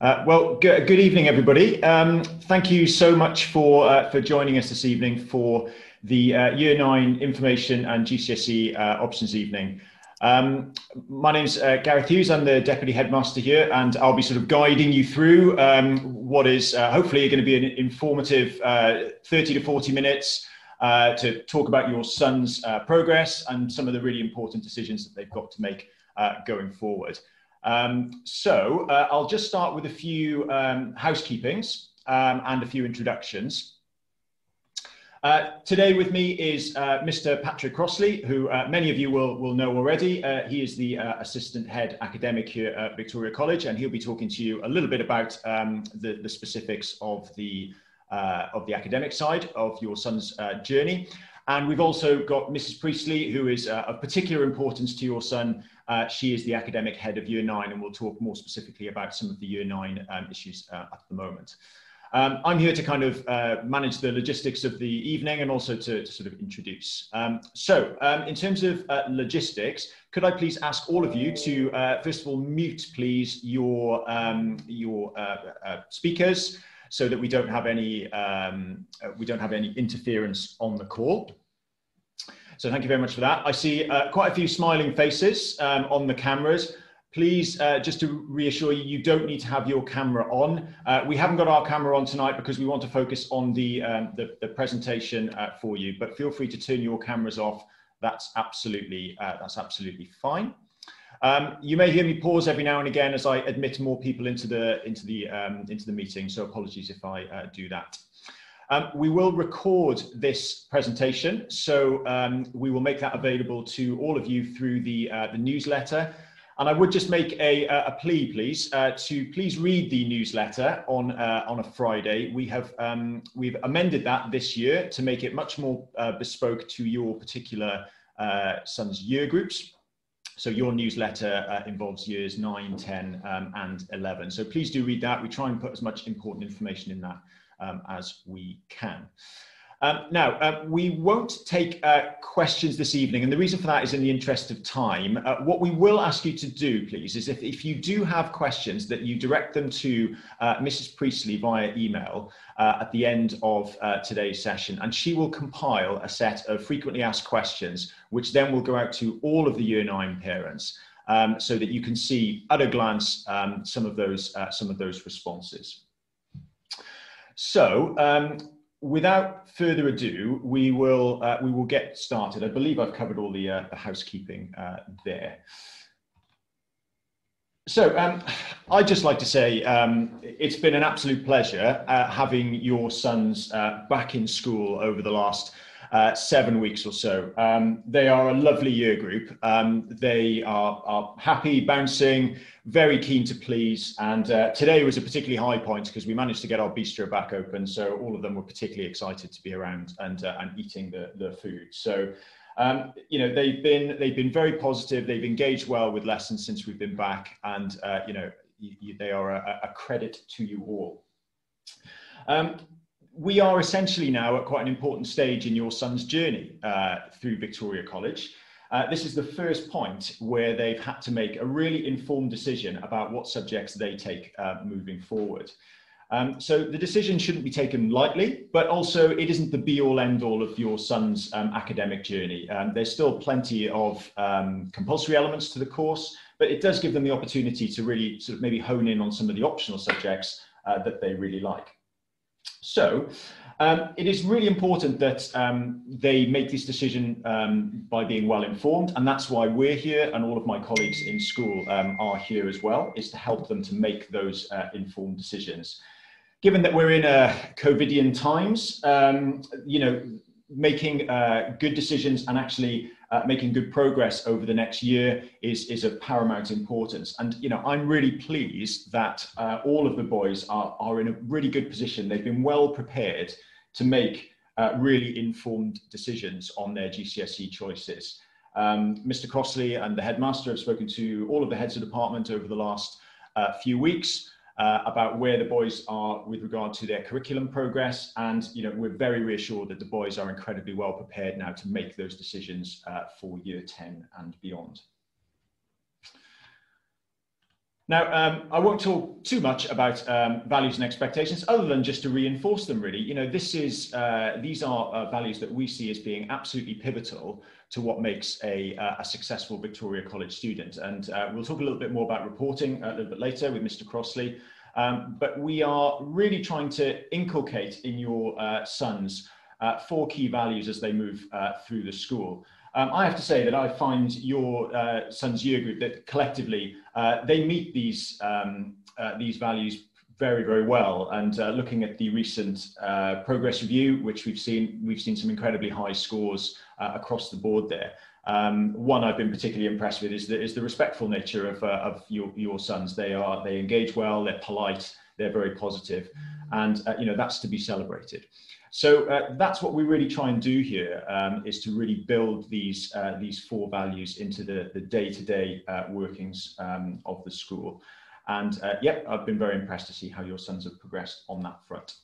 Good evening, everybody. Thank you so much for joining us this evening for the Year 9 Information and GCSE Options evening. My name's Gareth Hughes. I'm the Deputy Headmaster here, and I'll be sort of guiding you through what is hopefully going to be an informative 30 to 40 minutes to talk about your son's progress and some of the really important decisions that they've got to make going forward. I'll just start with a few housekeepings and a few introductions. Today with me is Mr. Patrick Crossley, who many of you will know already. He is the Assistant Head Academic here at Victoria College, and he'll be talking to you a little bit about the specifics of the academic side of your son's journey. And we've also got Mrs. Priestley, who is of particular importance to your son. She is the academic head of Year 9, and we'll talk more specifically about some of the Year 9 issues at the moment. I'm here to kind of manage the logistics of the evening and also to sort of introduce. In terms of logistics, could I please ask all of you to, first of all, mute, please, your speakers so that we don't have any interference on the call. So thank you very much for that. I see quite a few smiling faces on the cameras. Please, just to reassure you, you don't need to have your camera on. We haven't got our camera on tonight because we want to focus on the presentation for you, but feel free to turn your cameras off. That's absolutely fine. You may hear me pause every now and again as I admit more people into the meeting, so apologies if I do that. We will record this presentation, so we will make that available to all of you through the newsletter. And I would just make a plea, please, to please read the newsletter on a Friday. We've amended that this year to make it much more bespoke to your particular son's year groups. So your newsletter involves years 9, 10, and 11. So please do read that. We try and put as much important information in that as we can. Now, we won't take questions this evening, and the reason for that is in the interest of time. What we will ask you to do, please, is if you do have questions, that you direct them to Mrs. Priestley via email at the end of today's session, and she will compile a set of frequently asked questions, which then will go out to all of the Year 9 parents, so that you can see at a glance some of those responses. So, without further ado, we will get started. I believe I've covered all the housekeeping there. So I'd just like to say it's been an absolute pleasure having your sons back in school over the last 7 weeks or so. They are a lovely year group. They are happy, bouncing, very keen to please. And today was a particularly high point because we managed to get our bistro back open. So all of them were particularly excited to be around and eating the food. So, you know, they've been very positive. They've engaged well with lessons since we've been back. And, you know, they are a credit to you all. We are essentially now at quite an important stage in your son's journey through Victoria College. This is the first point where they've had to make a really informed decision about what subjects they take moving forward. So the decision shouldn't be taken lightly, but also it isn't the be-all end-all of your son's academic journey. There's still plenty of compulsory elements to the course, but it does give them the opportunity to really sort of maybe hone in on some of the optional subjects that they really like. So it is really important that they make this decision by being well informed, and that's why we're here, and all of my colleagues in school are here as well, is to help them to make those informed decisions. Given that we're in COVIDian times, you know, making good decisions and actually making good progress over the next year is of paramount importance. And, you know, I'm really pleased that all of the boys are in a really good position. They've been well prepared to make really informed decisions on their GCSE choices. Mr. Crossley and the headmaster have spoken to all of the heads of department over the last few weeks about where the boys are with regard to their curriculum progress. And, you know, we're very reassured that the boys are incredibly well prepared now to make those decisions for year 10 and beyond. Now, I won't talk too much about values and expectations, other than just to reinforce them, really. You know, these are values that we see as being absolutely pivotal to what makes a successful Victoria College student. And we'll talk a little bit more about reporting a little bit later with Mr. Crossley. But we are really trying to inculcate in your sons 4 key values as they move through the school. I have to say that I find your son's year group that collectively they meet these values very, very well. And looking at the recent progress review, which we've seen some incredibly high scores across the board there. One I've been particularly impressed with is the respectful nature of your sons. They engage well, they're polite, they're very positive, and you know, that's to be celebrated. So that's what we really try and do here, is to really build these 4 values into the day-to-day workings of the school. And yeah, I've been very impressed to see how your sons have progressed on that front.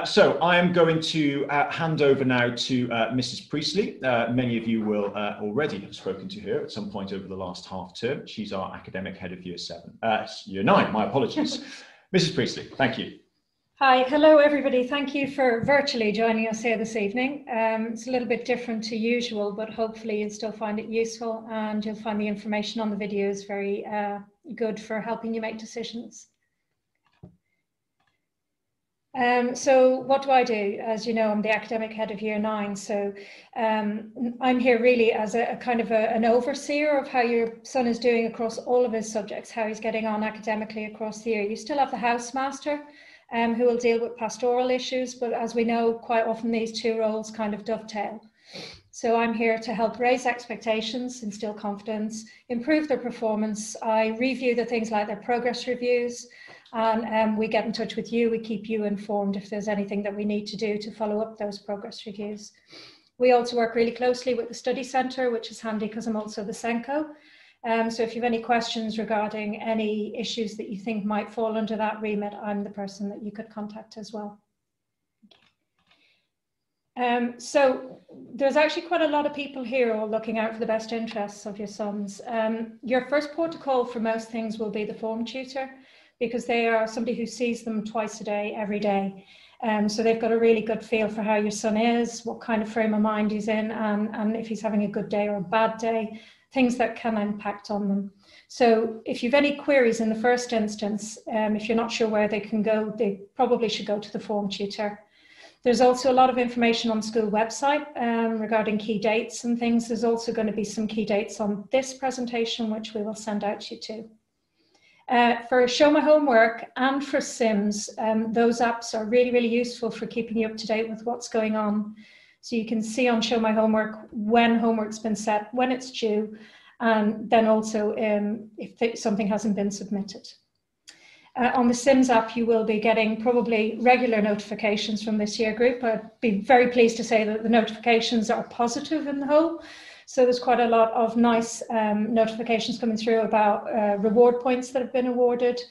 So I am going to hand over now to Mrs. Priestley. Many of you will already have spoken to her at some point over the last half term. She's our academic head of year 9, my apologies. Mrs. Priestley, thank you. Hi, hello everybody. Thank you for virtually joining us here this evening. It's a little bit different to usual, but hopefully you'll still find it useful and you'll find the information on the videos very good for helping you make decisions. So what do I do? As you know, I'm the academic head of year 9. So I'm here really as a kind of an overseer of how your son is doing across all of his subjects, how he's getting on academically across the year. You still have the housemaster, who will deal with pastoral issues, but as we know, quite often these 2 roles kind of dovetail. So I'm here to help raise expectations, instill confidence, improve their performance. I review the things like their progress reviews, and we get in touch with you. We keep you informed if there's anything that we need to do to follow up those progress reviews. We also work really closely with the study centre, which is handy because I'm also the SENCO. So if you have any questions regarding any issues that you think might fall under that remit, I'm the person that you could contact as well. So there's actually quite a lot of people here all looking out for the best interests of your sons. Your first port of call for most things will be the form tutor, because they are somebody who sees them twice a day, every day. So they've got a really good feel for how your son is, what kind of frame of mind he's in, and if he's having a good day or a bad day, things that can impact on them. So if you've any queries in the first instance, if you're not sure where they can go, they probably should go to the form tutor. There's also a lot of information on the school website regarding key dates and things. There's also going to be some key dates on this presentation, which we will send out to you too. For Show My Homework and for Sims, those apps are really, really useful for keeping you up to date with what's going on. So you can see on Show My Homework when homework's been set, when it's due, and then also if something hasn't been submitted. On the Sims app, you will be getting probably regular notifications from this year group. I'd be very pleased to say that the notifications are positive in the whole. So there's quite a lot of nice notifications coming through about reward points that have been awarded.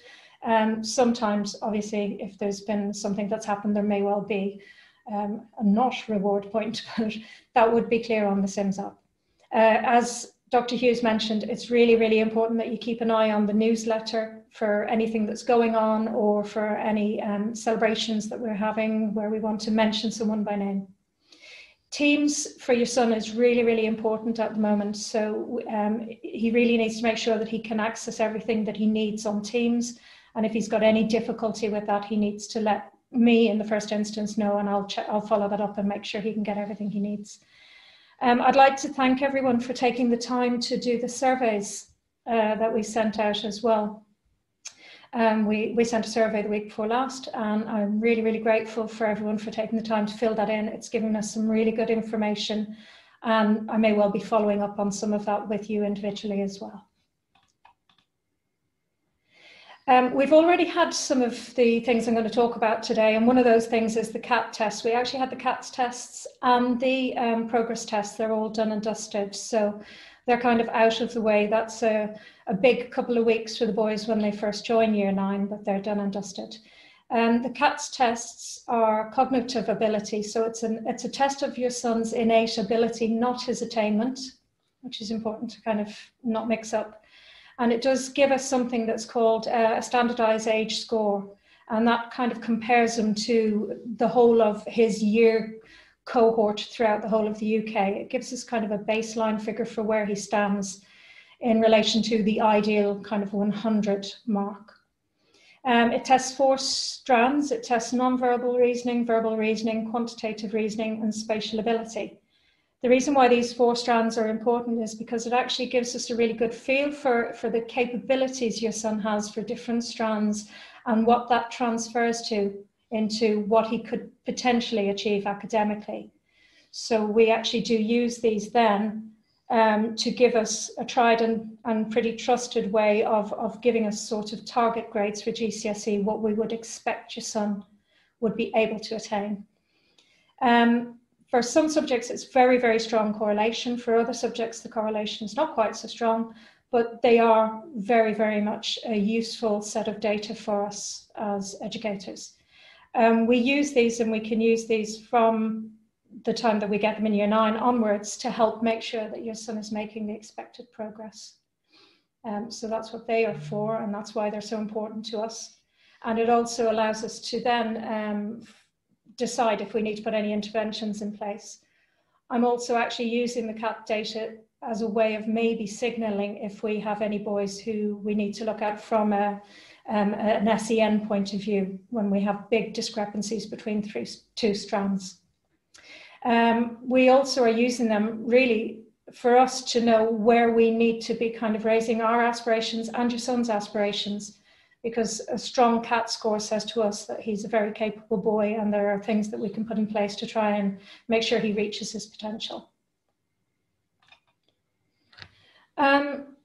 Sometimes, obviously, if there's been something that's happened, there may well be a not reward point, but that would be clear on the Sims app. As Dr. Hughes mentioned, it's really, really important that you keep an eye on the newsletter for anything that's going on or for any celebrations that we're having where we want to mention someone by name. Teams for your son is really, really important at the moment. So he really needs to make sure that he can access everything that he needs on Teams. And if he's got any difficulty with that, he needs to let me in the first instance know, and I'll follow that up and make sure he can get everything he needs. I'd like to thank everyone for taking the time to do the surveys that we sent out as well. We sent a survey the week before last, and I'm really, really grateful for everyone for taking the time to fill that in. It's given us some really good information, and I may well be following up on some of that with you individually as well. We've already had some of the things I'm going to talk about today, and one of those things is the CAT test. We actually had the CATS tests and the progress tests. They're all done and dusted, so they're kind of out of the way. That's a big couple of weeks for the boys when they first join year 9, but they're done and dusted. The CATS tests are cognitive ability, so it's a test of your son's innate ability, not his attainment, which is important to kind of not mix up. And it does give us something that's called a standardized age score. And that kind of compares him to the whole of his year cohort throughout the whole of the UK. It gives us kind of a baseline figure for where he stands in relation to the ideal kind of 100 mark. It tests 4 strands. It tests non-verbal reasoning, verbal reasoning, quantitative reasoning, and spatial ability. The reason why these 4 strands are important is because it actually gives us a really good feel for the capabilities your son has for different strands and what that transfers to into what he could potentially achieve academically. So we actually do use these then to give us a tried and pretty trusted way of giving us sort of target grades for GCSE, what we would expect your son would be able to attain. For some subjects, it's very, very strong correlation. For other subjects, the correlation is not quite so strong, but they are very, very much a useful set of data for us as educators. We use these, and we can use these from the time that we get them in year 9 onwards to help make sure that your son is making the expected progress. So that's what they are for, and that's why they're so important to us. And it also allows us to then decide if we need to put any interventions in place. I'm also actually using the CAT data as a way of maybe signalling if we have any boys who we need to look at from an SEN point of view when we have big discrepancies between 2 strands. We also are using them really for us to know where we need to be kind of raising our aspirations and your son's aspirations, because a strong CAT score says to us that he's a very capable boy and there are things that we can put in place to try and make sure he reaches his potential.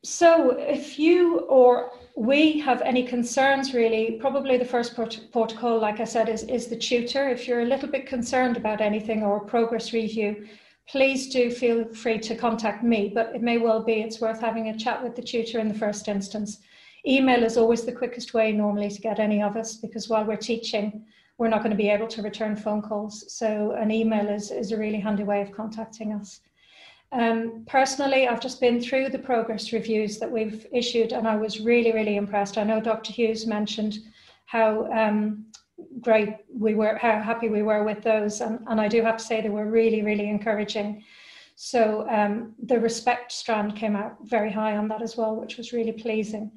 So if you or we have any concerns, really, probably the first protocol, like I said, is the tutor. If you're a little bit concerned about anything or progress review, please do feel free to contact me, but it may well be it's worth having a chat with the tutor in the first instance. Email is always the quickest way normally to get any of us, because while we're teaching, we're not going to be able to return phone calls. So an email is a really handy way of contacting us. Personally, I've just been through the progress reviews that we've issued, and I was really, really impressed. I know Dr. Hughes mentioned how great we were, how happy we were with those, and I do have to say they were really, really encouraging. So the respect strand came out very high on that as well, which was really pleasing.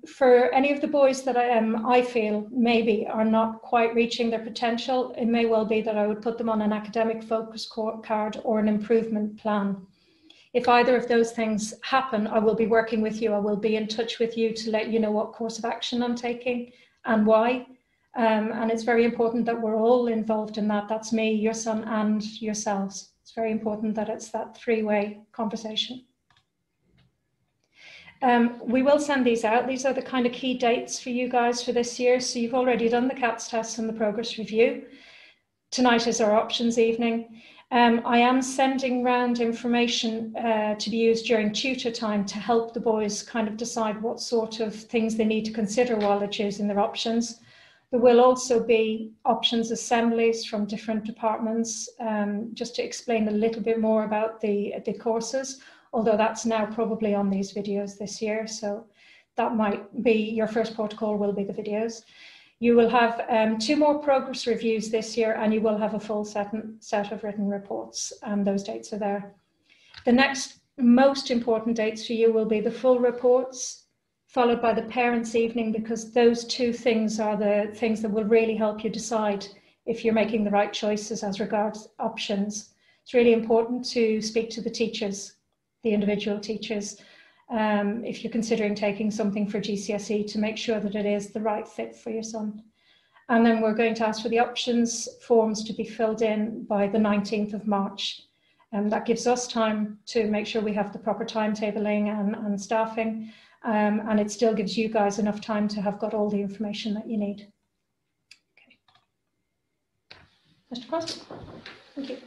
For any of the boys that I feel maybe are not quite reaching their potential, it may well be that I would put them on an academic focus card or an improvement plan. If either of those things happen, I will be working with you. I will be in touch with you to let you know what course of action I'm taking and why. And it's very important that we're all involved in that. That's me, your son, and yourselves. It's very important that it's that 3-way conversation. We will send these out. These are the kind of key dates for you guys for this year. So you've already done the CATS test and the progress review. Tonight is our options evening. I am sending round information to be used during tutor time to help the boys kind of decide what sort of things they need to consider while they're choosing their options. There will also be options assemblies from different departments, just to explain a little bit more about the courses, although that's now probably on these videos this year. So that might be your first protocol, will be the videos. You will have 2 more progress reviews this year, and you will have a full set of written reports, and those dates are there. The next most important dates for you will be the full reports, followed by the parents' evening, because those 2 things are the things that will really help you decide if you're making the right choices as regards options. It's really important to speak to the teachers, the individual teachers, if you're considering taking something for GCSE, to make sure that it is the right fit for your son. And then we're going to ask for the options forms to be filled in by the 19th of March. That gives us time to make sure we have the proper timetabling and staffing, and it still gives you guys enough time to have got all the information that you need. Okay. Mr. Crosby, thank you.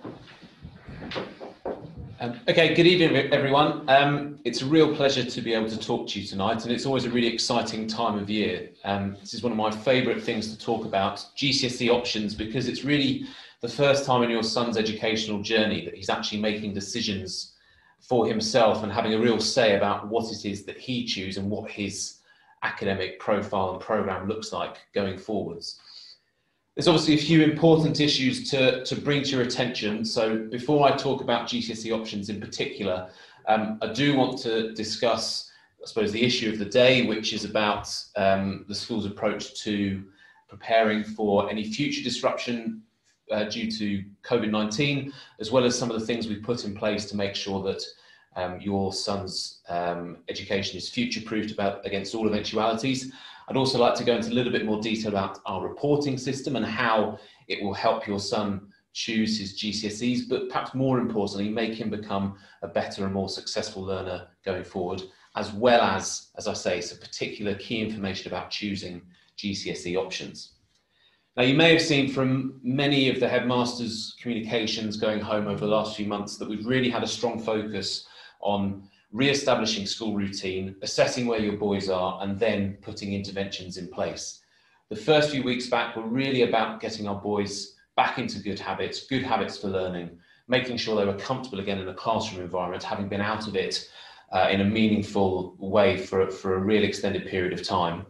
Okay, good evening everyone. It's a real pleasure to be able to talk to you tonight, and it's always a really exciting time of year. This is one of my favourite things to talk about, GCSE options, because it's really the first time in your son's educational journey that he's actually making decisions for himself and having a real say about what it is that he chooses and what his academic profile and programme looks like going forwards. There's obviously a few important issues to bring to your attention. So before I talk about GCSE options in particular, I do want to discuss, I suppose, the issue of the day, which is about the school's approach to preparing for any future disruption due to COVID-19, as well as some of the things we've put in place to make sure that your son's education is future-proofed against all eventualities. I'd also like to go into a little bit more detail about our reporting system and how it will help your son choose his GCSEs, but perhaps more importantly, make him become a better and more successful learner going forward, as well as I say, some particular key information about choosing GCSE options. Now, you may have seen from many of the headmasters' communications going home over the last few months that we've really had a strong focus on re-establishing school routine, assessing where your boys are, and then putting interventions in place. The first few weeks back were really about getting our boys back into good habits for learning, making sure they were comfortable again in a classroom environment, having been out of it in a meaningful way for a real extended period of time.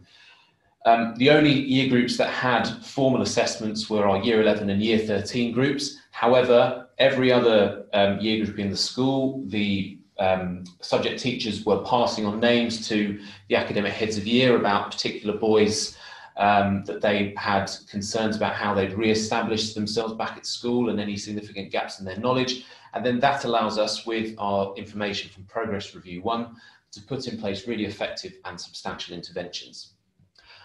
The only year groups that had formal assessments were our Year 11 and Year 13 groups. However, every other year group in the school, the subject teachers were passing on names to the academic heads of year about particular boys that they had concerns about how they'd re-established themselves back at school and any significant gaps in their knowledge. And then that allows us, with our information from Progress Review 1, to put in place really effective and substantial interventions.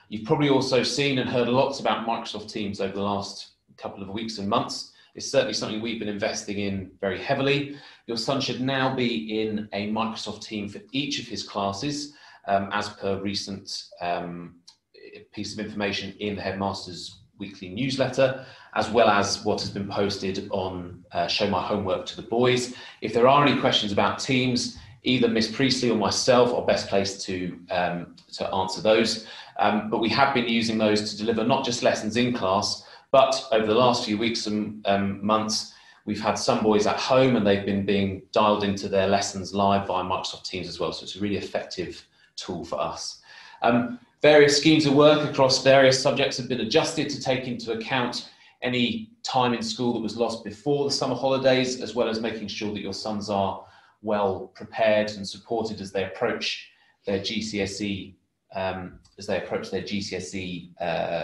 You've probably also seen and heard lots about Microsoft Teams over the last couple of weeks and months. It's certainly something we've been investing in very heavily. Your son should now be in a Microsoft team for each of his classes, as per recent piece of information in the Headmaster's weekly newsletter, as well as what has been posted on Show My Homework to the Boys. If there are any questions about Teams, either Miss Priestley or myself are best placed to answer those. But we have been using those to deliver not just lessons in class, but over the last few weeks and months, we've had some boys at home and they've been being dialed into their lessons live via Microsoft Teams as well. So it's a really effective tool for us. Various schemes of work across various subjects have been adjusted to take into account any time in school that was lost before the summer holidays, as well as making sure that your sons are well prepared and supported as they approach their GCSE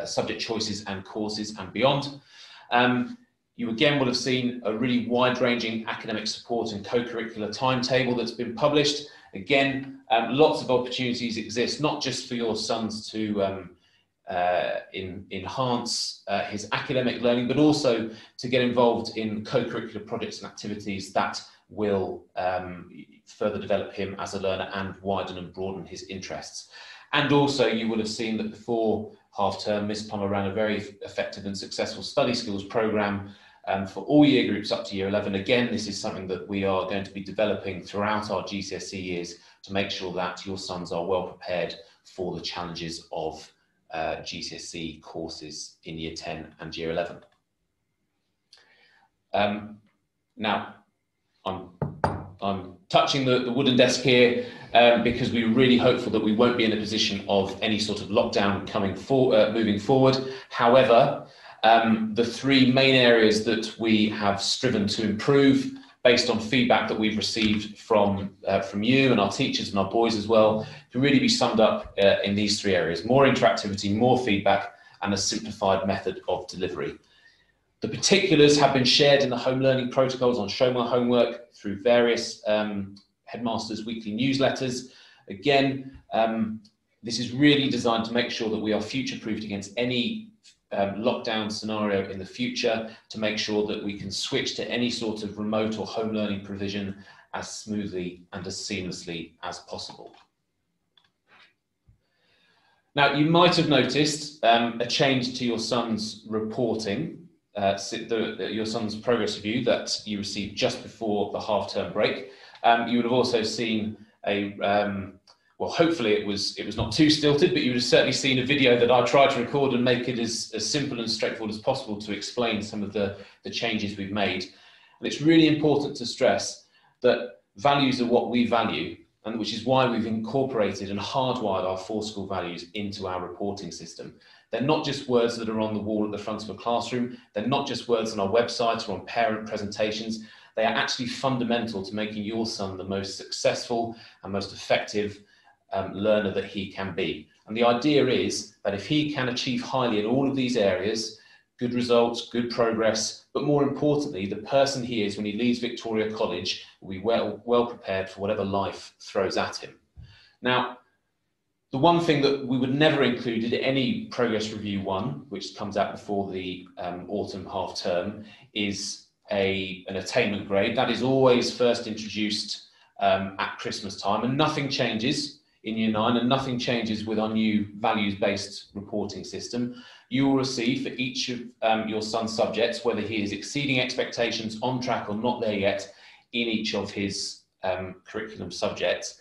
subject choices and courses and beyond. You again will have seen a really wide-ranging academic support and co-curricular timetable that's been published. Again, lots of opportunities exist, not just for your sons to enhance his academic learning, but also to get involved in co-curricular projects and activities that will further develop him as a learner and widen and broaden his interests. And also, you will have seen that before half-term, Ms. Plummer ran a very effective and successful study skills programme for all year groups up to Year 11. Again, this is something that we are going to be developing throughout our GCSE years to make sure that your sons are well prepared for the challenges of GCSE courses in Year 10 and Year 11. Now, I'm touching the wooden desk here because we're really hopeful that we won't be in a position of any sort of lockdown moving forward. However, the three main areas that we have striven to improve based on feedback that we've received from you and our teachers and our boys as well, can really be summed up in these three areas: more interactivity, more feedback, and a simplified method of delivery. The particulars have been shared in the home learning protocols on Show My Homework through various headmasters' weekly newsletters. Again, this is really designed to make sure that we are future-proofed against any lockdown scenario in the future, to make sure that we can switch to any sort of remote or home learning provision as smoothly and as seamlessly as possible. Now, you might have noticed a change to your son's reporting. Your son's progress review that you received just before the half-term break. You would have also seen a, well, hopefully it was not too stilted, but you would have certainly seen a video that I tried to record and make it as simple and straightforward as possible to explain some of the changes we've made. And it's really important to stress that values are what we value, and which is why we've incorporated and hardwired our 4 school values into our reporting system. They're not just words that are on the wall at the front of a classroom. They're not just words on our website or on parent presentations. They are actually fundamental to making your son the most successful and most effective learner that he can be. And the idea is that if he can achieve highly in all of these areas, good results, good progress, but more importantly, the person he is when he leaves Victoria College will be well prepared for whatever life throws at him. Now, the one thing that we would never include in any Progress Review 1, which comes out before the autumn half term, is an attainment grade. That is always first introduced at Christmas time, and nothing changes in Year 9 and nothing changes with our new values-based reporting system. You will receive for each of your son's subjects, whether he is exceeding expectations, on track or not there yet, in each of his curriculum subjects.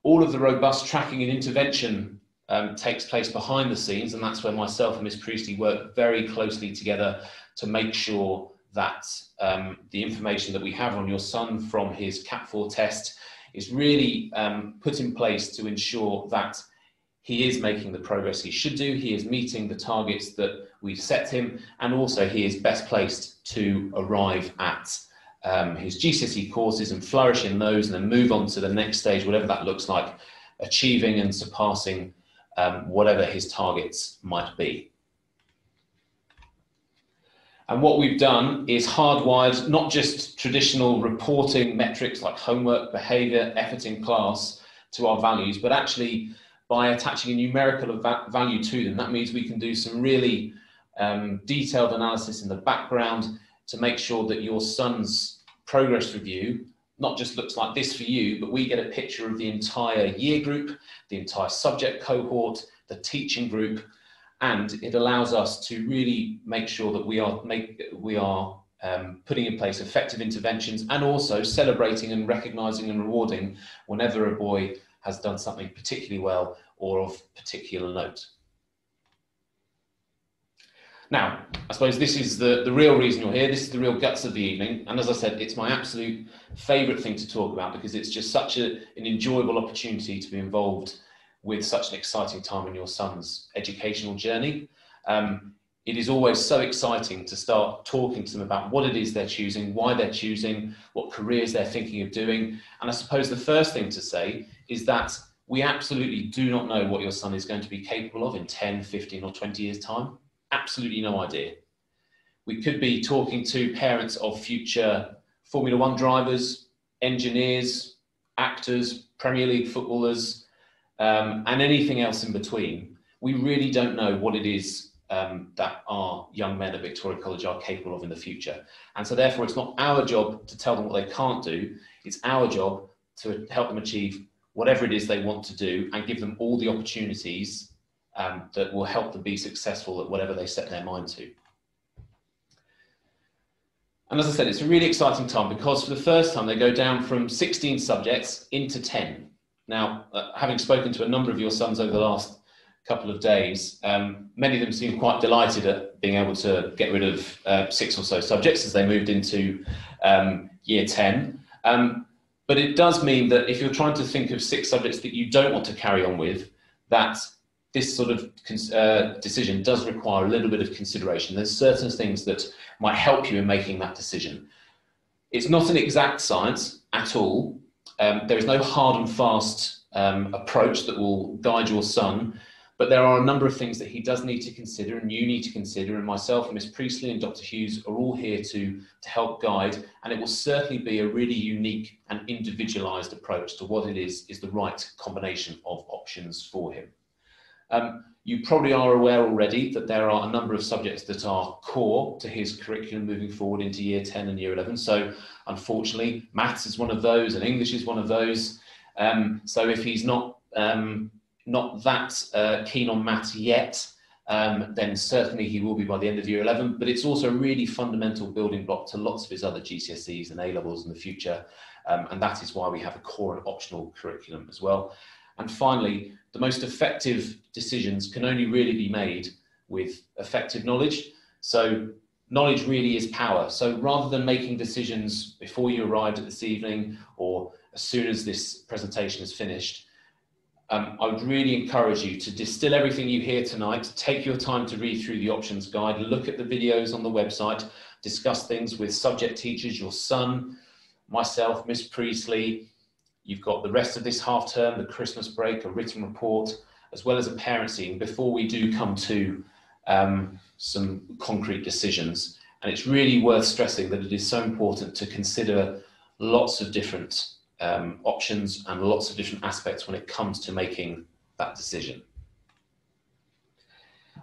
All of the robust tracking and intervention takes place behind the scenes, and that's where myself and Miss Priestley work very closely together to make sure that the information that we have on your son from his Cat 4 test is really put in place to ensure that he is making the progress he should do, he is meeting the targets that we've set him, and also he is best placed to arrive at his GCSE courses and flourish in those, and then move on to the next stage, whatever that looks like, achieving and surpassing whatever his targets might be. And what we've done is hardwired not just traditional reporting metrics like homework, behaviour, effort in class to our values, but actually by attaching a numerical value to them. That means we can do some really detailed analysis in the background to make sure that your son's progress review not just looks like this for you, but we get a picture of the entire year group, the entire subject cohort, the teaching group, and it allows us to really make sure that we are putting in place effective interventions, and also celebrating and recognising and rewarding whenever a boy has done something particularly well or of particular note. Now, I suppose this is the real reason you're here. This is the real guts of the evening. And as I said, it's my absolute favourite thing to talk about because it's just such an enjoyable opportunity to be involved with such an exciting time in your son's educational journey. It is always so exciting to start talking to them about what it is they're choosing, why they're choosing, what careers they're thinking of doing. And I suppose the first thing to say is that we absolutely do not know what your son is going to be capable of in 10, 15 or 20 years' time. Absolutely no idea. We could be talking to parents of future Formula 1 drivers, engineers, actors, Premier League footballers, and anything else in between. We really don't know what it is that our young men at Victoria College are capable of in the future. And so therefore it's not our job to tell them what they can't do, it's our job to help them achieve whatever it is they want to do and give them all the opportunities that will help them be successful at whatever they set their mind to. And as I said, it's a really exciting time because for the first time they go down from 16 subjects into 10. Now, having spoken to a number of your sons over the last couple of days, many of them seem quite delighted at being able to get rid of 6 or so subjects as they moved into year 10. But it does mean that if you're trying to think of 6 subjects that you don't want to carry on with, that this sort of decision does require a little bit of consideration. There's certain things that might help you in making that decision. It's not an exact science at all. There is no hard and fast approach that will guide your son, but there are a number of things that he does need to consider and you need to consider, and myself and Miss Priestley and Dr. Hughes are all here to help guide, and it will certainly be a really unique and individualised approach to what it is the right combination of options for him. You probably are aware already that there are a number of subjects that are core to his curriculum moving forward into year 10 and year 11. So unfortunately, maths is one of those and English is one of those. So if he's not that keen on maths yet, then certainly he will be by the end of year 11. But it's also a really fundamental building block to lots of his other GCSEs and A-levels in the future. And that is why we have a core and optional curriculum as well. And finally, the most effective decisions can only really be made with effective knowledge. So knowledge really is power. So rather than making decisions before you arrived at this evening or as soon as this presentation is finished, I would really encourage you to distill everything you hear tonight, take your time to read through the options guide, look at the videos on the website, discuss things with subject teachers, your son, myself, Miss Priestley. You've got the rest of this half term, the Christmas break, a written report, as well as a parents' evening before we do come to some concrete decisions. And it's really worth stressing that it is so important to consider lots of different options and lots of different aspects when it comes to making that decision.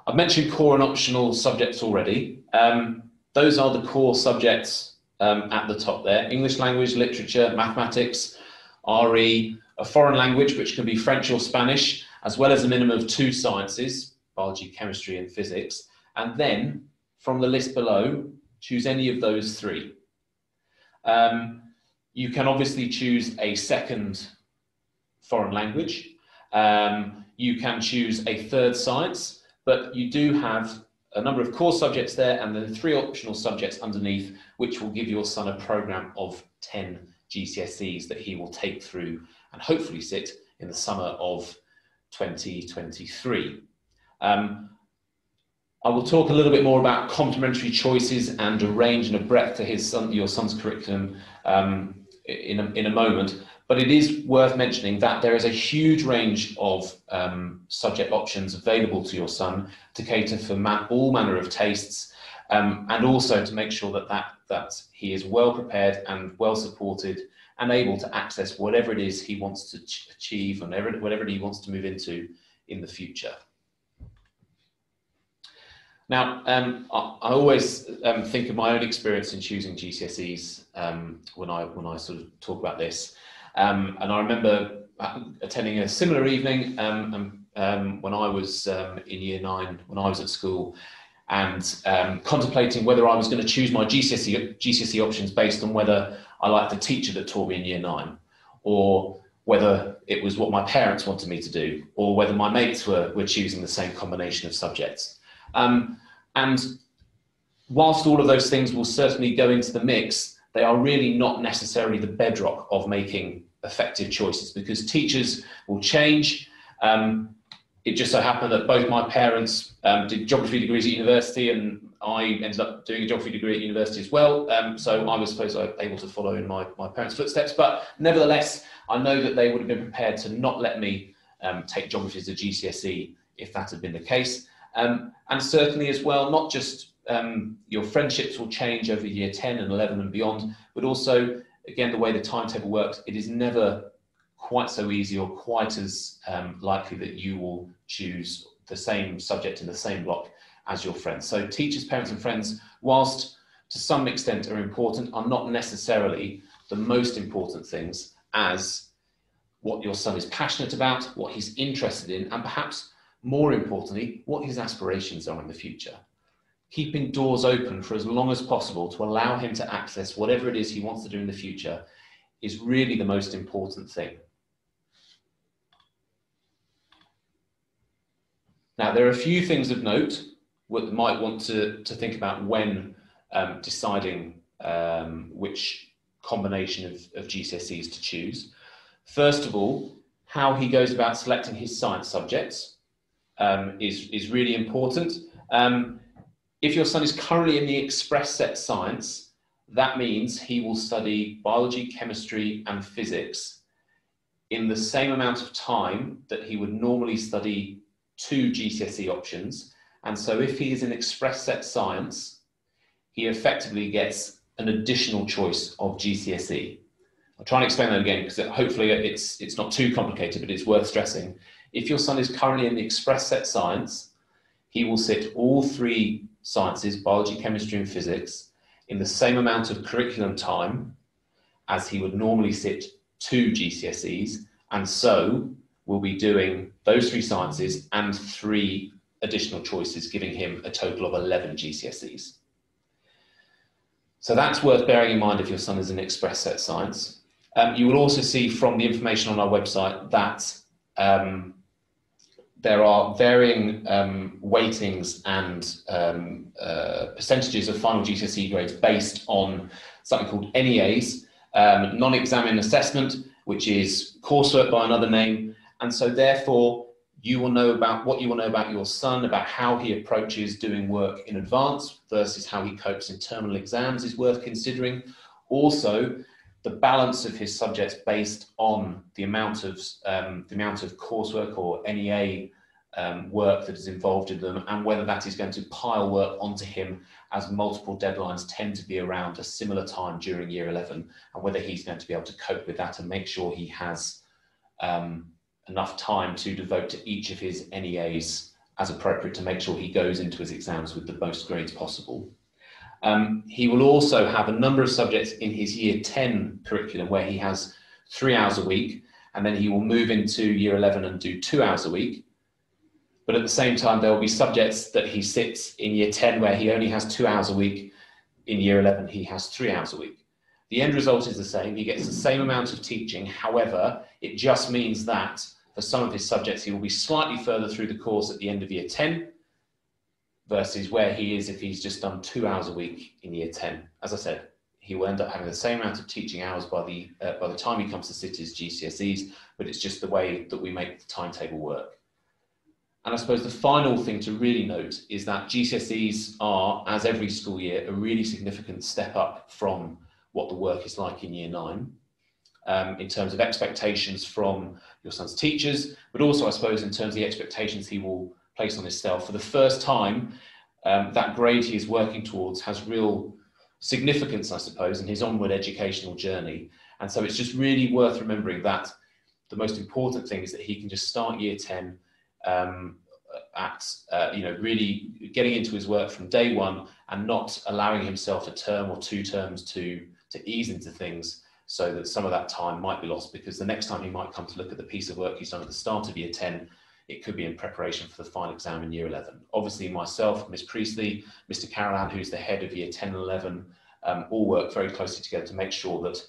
I've mentioned core and optional subjects already. Those are the core subjects at the top there: English language, literature, mathematics, RE, a foreign language, which can be French or Spanish, as well as a minimum of 2 sciences, biology, chemistry, and physics. And then from the list below, choose any of those 3. You can obviously choose a second foreign language. You can choose a 3rd science, but you do have a number of core subjects there and then 3 optional subjects underneath, which will give your son a program of 10 GCSEs that he will take through and hopefully sit in the summer of 2023. I will talk a little bit more about complementary choices and a range and a breadth to your son's curriculum in a moment, but it is worth mentioning that there is a huge range of subject options available to your son to cater for all manner of tastes, and also to make sure that he is well prepared and well supported and able to access whatever it is he wants to achieve and whatever he wants to move into in the future. Now, I always think of my own experience in choosing GCSEs when I sort of talk about this. And I remember attending a similar evening when I was in year 9, when I was at school, and contemplating whether I was going to choose my GCSE options based on whether I liked the teacher that taught me in year 9, or whether it was what my parents wanted me to do, or whether my mates were choosing the same combination of subjects. And whilst all of those things will certainly go into the mix, they are really not necessarily the bedrock of making effective choices, because teachers will change. It just so happened that both my parents did geography degrees at university, and I ended up doing a geography degree at university as well. So I was able to follow in my parents' footsteps. But nevertheless, I know that they would have been prepared to not let me take geography as a GCSE if that had been the case. And certainly as well, not just your friendships will change over year 10 and 11 and beyond, but also, again, the way the timetable works, it is never quite so easy or quite as likely that you will choose the same subject in the same block as your friends. So teachers, parents and friends, whilst to some extent are important, are not necessarily the most important things as what your son is passionate about, what he's interested in, and perhaps more importantly, what his aspirations are in the future. Keeping doors open for as long as possible to allow him to access whatever it is he wants to do in the future is really the most important thing. Now, there are a few things of note that you might want to think about when deciding which combination of GCSEs to choose. First of all, how he goes about selecting his science subjects is really important. If your son is currently in the express set science, that means he will study biology, chemistry, and physics in the same amount of time that he would normally study 2 GCSE options. And so if he is in express set science, he effectively gets an additional choice of GCSE. I'll try and explain that again, because hopefully it's not too complicated, but it's worth stressing. If your son is currently in the express set science, he will sit all 3 sciences, biology, chemistry, and physics, in the same amount of curriculum time as he would normally sit 2 GCSEs, and so will be doing those 3 sciences and 3 additional choices, giving him a total of 11 GCSEs. So that's worth bearing in mind if your son is in express set science. You will also see from the information on our website that there are varying weightings and percentages of final GCSE grades based on something called NEAs, non-examined assessment, which is coursework by another name. And so therefore, you will know about what you will know about your son, about how he approaches doing work in advance versus how he copes in terminal exams is worth considering. Also, the balance of his subjects based on the amount of coursework or NEA work that is involved in them, and whether that is going to pile work onto him, as multiple deadlines tend to be around a similar time during year 11, and whether he's going to be able to cope with that and make sure he has enough time to devote to each of his NEAs as appropriate to make sure he goes into his exams with the most grades possible. He will also have a number of subjects in his year 10 curriculum where he has 3 hours a week, and then he will move into year 11 and do 2 hours a week. But at the same time, there will be subjects that he sits in year 10 where he only has 2 hours a week. In year 11, he has 3 hours a week. The end result is the same. He gets the same amount of teaching. However, it just means that for some of his subjects, he will be slightly further through the course at the end of year 10 versus where he is if he's just done 2 hours a week in year 10. As I said, he will end up having the same amount of teaching hours by the time he comes to sit his GCSEs, but it's just the way that we make the timetable work. And I suppose the final thing to really note is that GCSEs are, as every school year, a really significant step up from what the work is like in year 9, in terms of expectations from your son's teachers, but also I suppose in terms of the expectations he will place on himself. For the first time, that grade he is working towards has real significance, I suppose, in his onward educational journey. And so it's just really worth remembering that the most important thing is that he can just start year 10 really getting into his work from day one and not allowing himself a term or 2 terms to ease into things, so that some of that time might be lost, because the next time he might come to look at the piece of work he's done at the start of year 10, it could be in preparation for the final exam in year 11. Obviously myself, Miss Priestley, Mr. Carolan, who's the head of year 10 and 11, all work very closely together to make sure that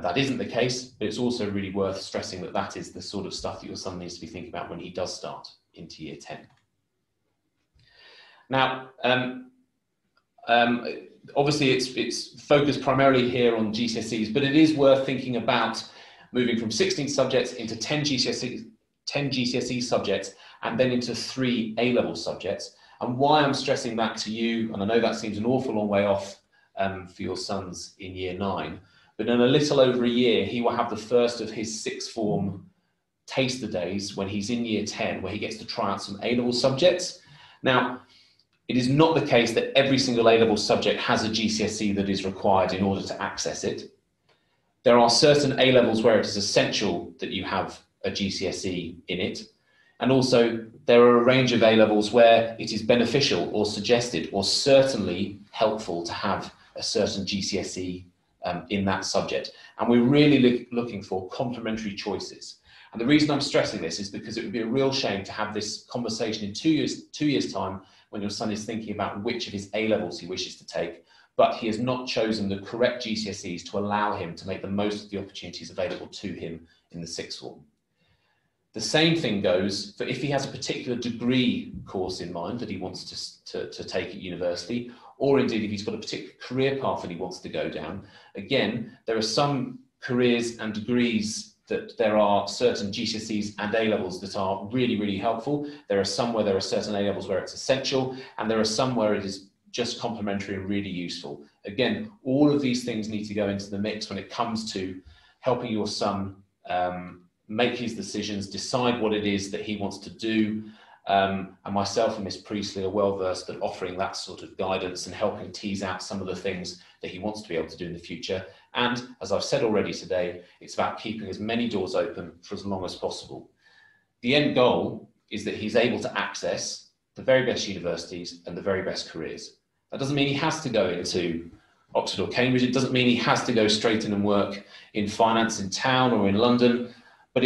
that isn't the case, but it's also really worth stressing that that is the sort of stuff that your son needs to be thinking about when he does start into year 10. Now, obviously it's focused primarily here on GCSEs, but it is worth thinking about moving from 16 subjects into 10 GCSE subjects and then into 3 A-level subjects. And why I'm stressing that to you, and I know that seems an awful long way off for your sons in year 9, but in a little over a year, he will have the first of his 6th form taster days when he's in year 10, where he gets to try out some A-level subjects. Now, it is not the case that every single A-level subject has a GCSE that is required in order to access it. There are certain A-levels where it is essential that you have a GCSE in it. And also there are a range of A-levels where it is beneficial or suggested or certainly helpful to have a certain GCSE in that subject. And we're really looking for complementary choices. And the reason I'm stressing this is because it would be a real shame to have this conversation in 2 years' time when your son is thinking about which of his A-levels he wishes to take, but he has not chosen the correct GCSEs to allow him to make the most of the opportunities available to him in the 6th form. The same thing goes for if he has a particular degree course in mind that he wants to take at university, or indeed if he's got a particular career path that he wants to go down. Again, there are some careers and degrees that there are certain GCSEs and A-levels that are really, really helpful. There are some where there are certain A-levels where it's essential, and there are some where it is just complementary and really useful. Again, all of these things need to go into the mix when it comes to helping your son make his decisions, decide what it is that he wants to do. And myself and Miss Priestley are well versed at offering that sort of guidance and helping tease out some of the things that he wants to be able to do in the future. And as I've said already today, it's about keeping as many doors open for as long as possible. The end goal is that he's able to access the very best universities and the very best careers. That doesn't mean he has to go into Oxford or Cambridge. It doesn't mean he has to go straight in and work in finance in town or in London, but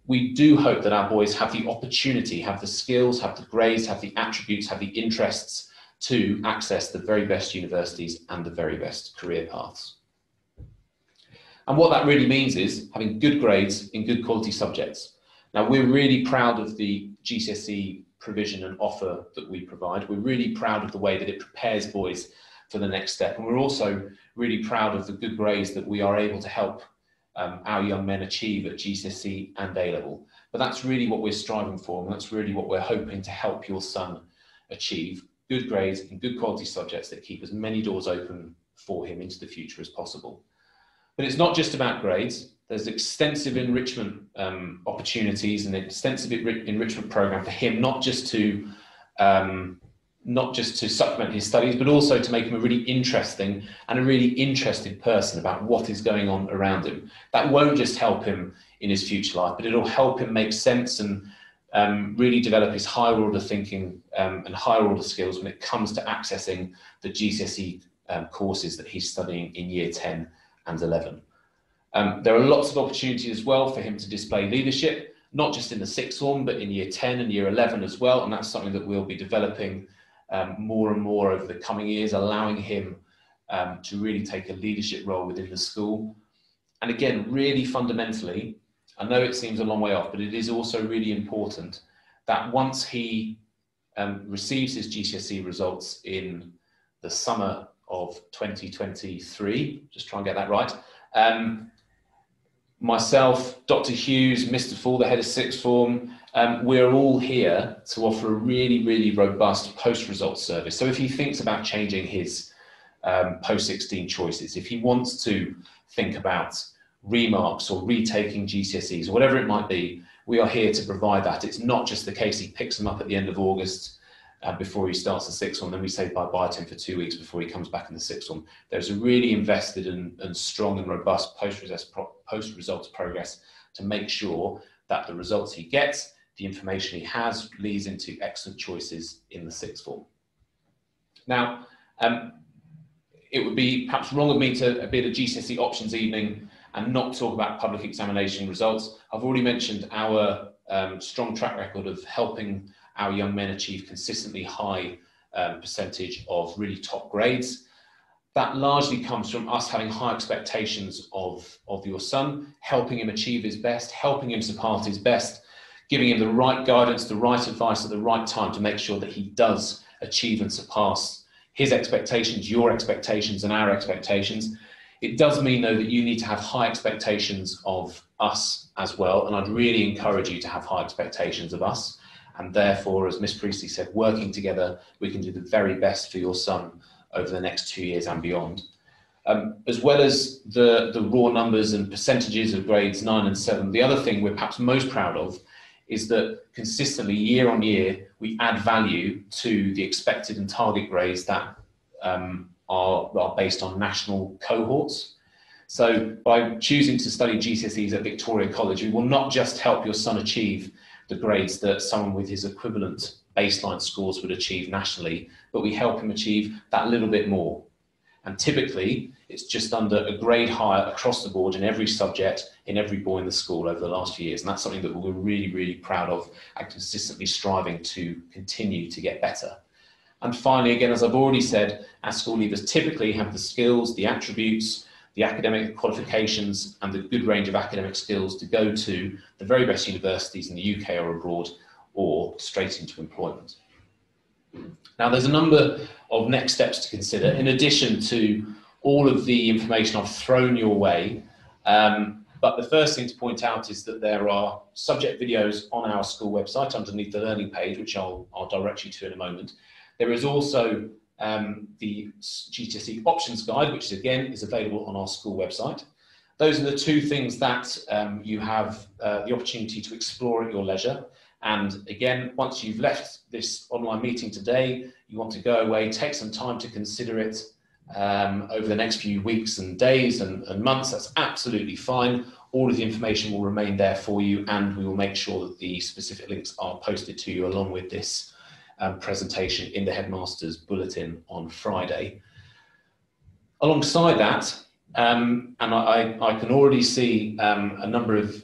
we do hope that our boys have the opportunity, have the skills, have the grades, have the attributes, have the interests to access the very best universities and the very best career paths. And what that really means is having good grades in good quality subjects. Now, we're really proud of the GCSE provision and offer that we provide. We're really proud of the way that it prepares boys for the next step. And we're also really proud of the good grades that we are able to help our young men achieve at GCSE and A-level. But that's really what we're striving for, and that's really what we're hoping to help your son achieve: good grades in good quality subjects that keep as many doors open for him into the future as possible. But it's not just about grades. There's extensive enrichment opportunities and an extensive enrichment program for him, not just to supplement his studies, but also to make him a really interesting and a really interested person about what is going on around him. That won't just help him in his future life, but it'll help him make sense and really develop his higher order thinking and higher order skills when it comes to accessing the GCSE courses that he's studying in year 10 and 11. There are lots of opportunities as well for him to display leadership, not just in the sixth form, but in year 10 and year 11 as well. And that's something that we'll be developing more and more over the coming years, allowing him to really take a leadership role within the school. And again, really fundamentally, I know it seems a long way off, but it is also really important that once he receives his GCSE results in the summer of 2023, just try and get that right, myself, Dr. Hughes, Mr. Fall, the head of sixth form, we're all here to offer a really, really robust post-results service. So if he thinks about changing his post-16 choices, if he wants to think about remarks or retaking GCSEs or whatever it might be, we are here to provide that. It's not just the case he picks them up at the end of August before he starts the sixth one, then we say bye-bye to him for 2 weeks before he comes back in the sixth one. There's a really invested and strong and robust post-results progress to make sure that the results he gets, the information he has, leads into excellent choices in the sixth form. Now, it would be perhaps wrong of me to be at a GCSE options evening and not talk about public examination results. I've already mentioned our strong track record of helping our young men achieve consistently high percentage of really top grades. That largely comes from us having high expectations of your son, helping him achieve his best, helping him surpass his best, giving him the right guidance, the right advice at the right time to make sure that he does achieve and surpass his expectations, your expectations, and our expectations. It does mean, though, that you need to have high expectations of us as well, and I'd really encourage you to have high expectations of us. And therefore, as Miss Priestley said, working together, we can do the very best for your son over the next 2 years and beyond. As well as the raw numbers and percentages of grades 9 and 7, the other thing we're perhaps most proud of is that consistently, year on year, we add value to the expected and target grades that are based on national cohorts. So by choosing to study GCSEs at Victoria College, we will not just help your son achieve the grades that someone with his equivalent baseline scores would achieve nationally, but we help him achieve that little bit more. And typically, it's just under a grade higher across the board in every subject, in every boy in the school over the last few years. And that's something that we're really, really proud of and consistently striving to continue to get better. And finally, again, as I've already said, our school leavers typically have the skills, the attributes, the academic qualifications, and the good range of academic skills to go to the very best universities in the UK or abroad, or straight into employment. Now, there's a number of next steps to consider, in addition to all of the information I've thrown your way. But the first thing to point out is that there are subject videos on our school website underneath the learning page, which I'll direct you to in a moment. There is also the GCSE Options Guide, which again is available on our school website. Those are the two things that you have the opportunity to explore at your leisure. And again, once you've left this online meeting today, you want to go away, take some time to consider it over the next few weeks and days and months. That's absolutely fine. All of the information will remain there for you, and we will make sure that the specific links are posted to you along with this presentation in the headmaster's bulletin on Friday. Alongside that, and I can already see a number of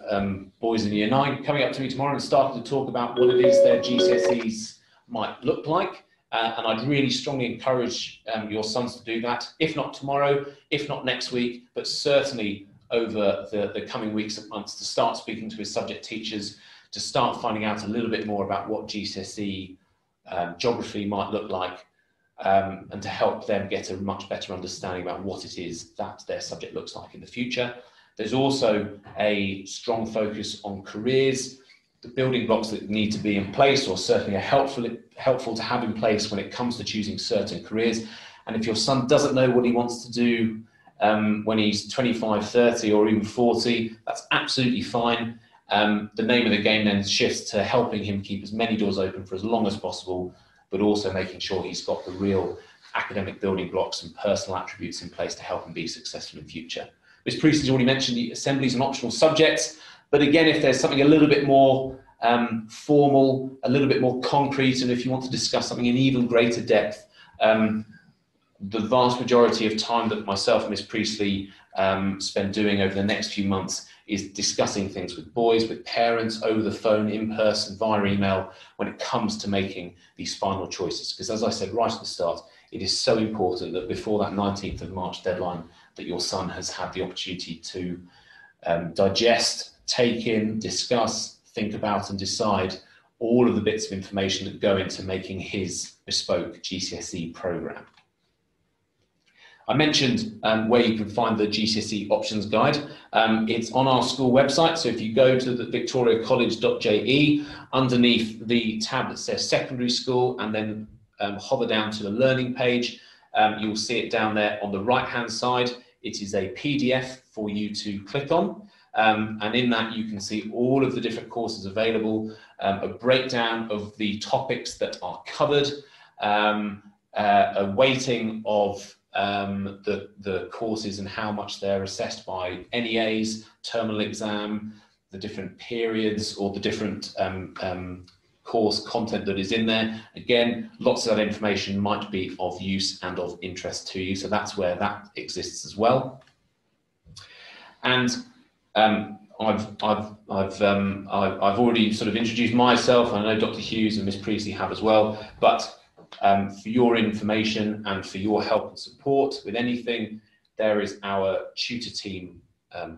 boys in year 9 coming up to me tomorrow and starting to talk about what it is their GCSEs might look like. And I'd really strongly encourage your sons to do that, if not tomorrow, if not next week, but certainly over the coming weeks and months, to start speaking to his subject teachers, to start finding out a little bit more about what GCSE geography might look like, and to help them get a much better understanding about what it is that their subject looks like in the future. There's also a strong focus on careers, the building blocks that need to be in place, or certainly are helpful to have in place when it comes to choosing certain careers. And if your son doesn't know what he wants to do when he's 25, 30, or even 40, that's absolutely fine. The name of the game then shifts to helping him keep as many doors open for as long as possible, but also making sure he's got the real academic building blocks and personal attributes in place to help him be successful in future. Ms. Priestley's already mentioned the assemblies and optional subjects, but again, if there's something a little bit more formal, a little bit more concrete, and if you want to discuss something in even greater depth, the vast majority of time that myself and Ms. Priestley spend doing over the next few months is discussing things with boys, with parents, over the phone, in person, via email, when it comes to making these final choices. Because as I said right at the start, it is so important that before that 19th of March deadline, that your son has had the opportunity to digest, take in, discuss, think about and decide all of the bits of information that go into making his bespoke GCSE programme. I mentioned where you can find the GCSE Options Guide. It's on our school website, so if you go to the victoriacollege.je, underneath the tab that says Secondary School, and then hover down to the Learning page, you'll see it down there on the right-hand side. It is a PDF for you to click on, and in that you can see all of the different courses available, a breakdown of the topics that are covered, a weighting of the courses and how much they're assessed by NEAs, terminal exam, the different periods, or the different course content that is in there. Again, lots of that information might be of use and of interest to you, so that's where that exists as well. And I've already sort of introduced myself. I know Dr. Hughes and Miss Priestley have as well, but for your information and for your help and support with anything, there is our tutor team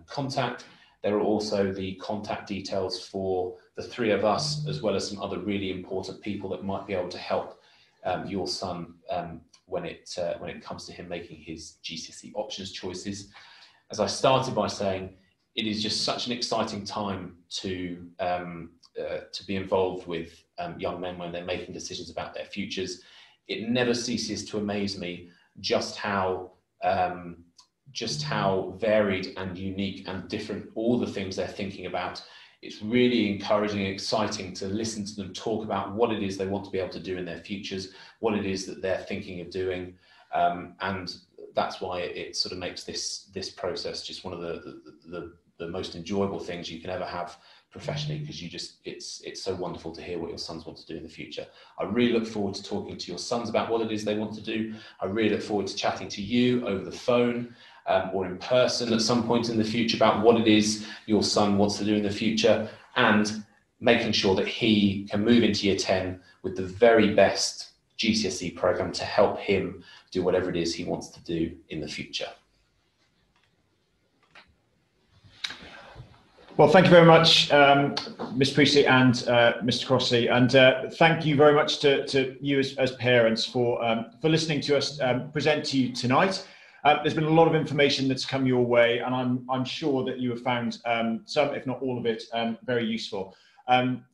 contact. There are also the contact details for the three of us, as well as some other really important people that might be able to help your son when it comes to him making his GCSE options choices. As I started by saying, it is just such an exciting time to be involved with young men when they're making decisions about their futures. It never ceases to amaze me just how varied and unique and different all the things they're thinking about. It's really encouraging and exciting to listen to them talk about what it is they want to be able to do in their futures, what it is that they're thinking of doing, and that's why it sort of makes this process just one of the most enjoyable things you can ever have professionally, because it's so wonderful to hear what your sons want to do in the future. I really look forward to talking to your sons about what it is they want to do. I really look forward to chatting to you over the phone or in person at some point in the future about what it is your son wants to do in the future, and making sure that he can move into year 10 with the very best GCSE programme to help him do whatever it is he wants to do in the future. Well, thank you very much, Ms. Priestley and Mr. Crossley, and thank you very much to you as parents for listening to us present to you tonight. There's been a lot of information that's come your way, and I'm sure that you have found some, if not all of it, very useful.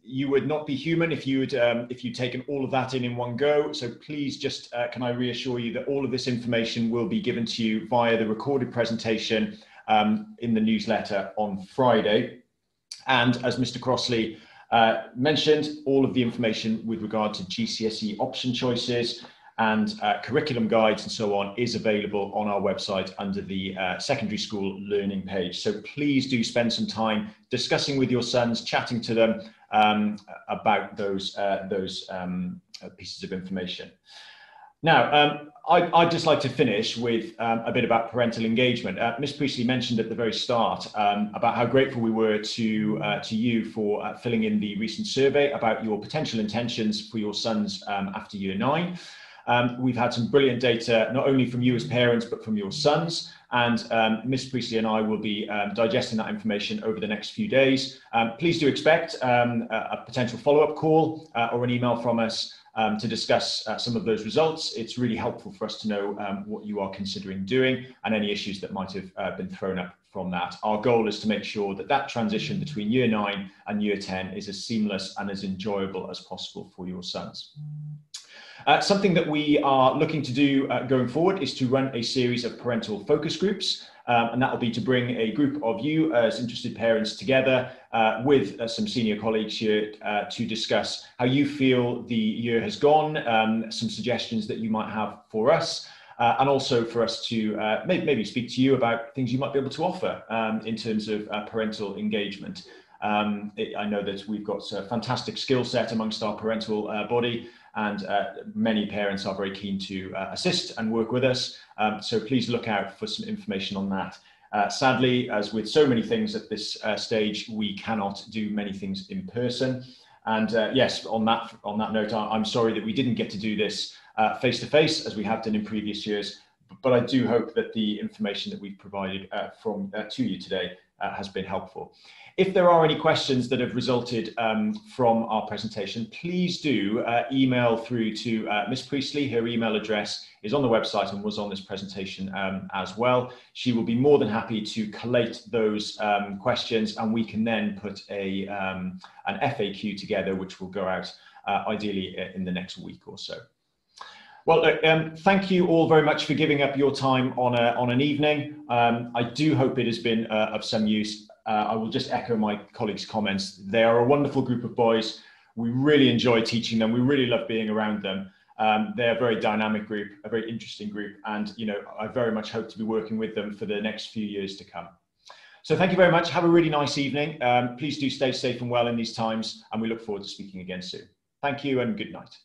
You would not be human if you'd taken all of that in one go. So please just can I reassure you that all of this information will be given to you via the recorded presentation in the newsletter on Friday. And as Mr. Crossley mentioned, all of the information with regard to GCSE option choices and curriculum guides and so on is available on our website under the secondary school learning page. So please do spend some time discussing with your sons, chatting to them about those pieces of information. Now, I'd just like to finish with a bit about parental engagement. Ms. Priestley mentioned at the very start about how grateful we were to you for filling in the recent survey about your potential intentions for your sons after year 9. We've had some brilliant data, not only from you as parents, but from your sons. and Miss Priestley and I will be digesting that information over the next few days. Please do expect a potential follow-up call or an email from us to discuss some of those results. It's really helpful for us to know what you are considering doing and any issues that might have been thrown up from that. Our goal is to make sure that that transition between year 9 and year 10 is as seamless and as enjoyable as possible for your sons. Something that we are looking to do going forward is to run a series of parental focus groups, and that will be to bring a group of you as interested parents together with some senior colleagues here to discuss how you feel the year has gone, some suggestions that you might have for us, and also for us to maybe speak to you about things you might be able to offer in terms of parental engagement. I know that we've got a fantastic skill set amongst our parental body, and many parents are very keen to assist and work with us. So please look out for some information on that. Sadly, as with so many things at this stage, we cannot do many things in person. And yes, on that note, I'm sorry that we didn't get to do this face to face as we have done in previous years. But I do hope that the information that we've provided to you today has been helpful. If there are any questions that have resulted from our presentation, please do email through to Miss Priestley. Her email address is on the website and was on this presentation as well. She will be more than happy to collate those questions, and we can then put an FAQ together, which will go out ideally in the next week or so. Well, look, thank you all very much for giving up your time on an evening. I do hope it has been of some use. I will just echo my colleagues' comments. They are a wonderful group of boys. We really enjoy teaching them. We really love being around them. They're a very dynamic group, a very interesting group. And, you know, I very much hope to be working with them for the next few years to come. So thank you very much. Have a really nice evening. Please do stay safe and well in these times. And we look forward to speaking again soon. Thank you and good night.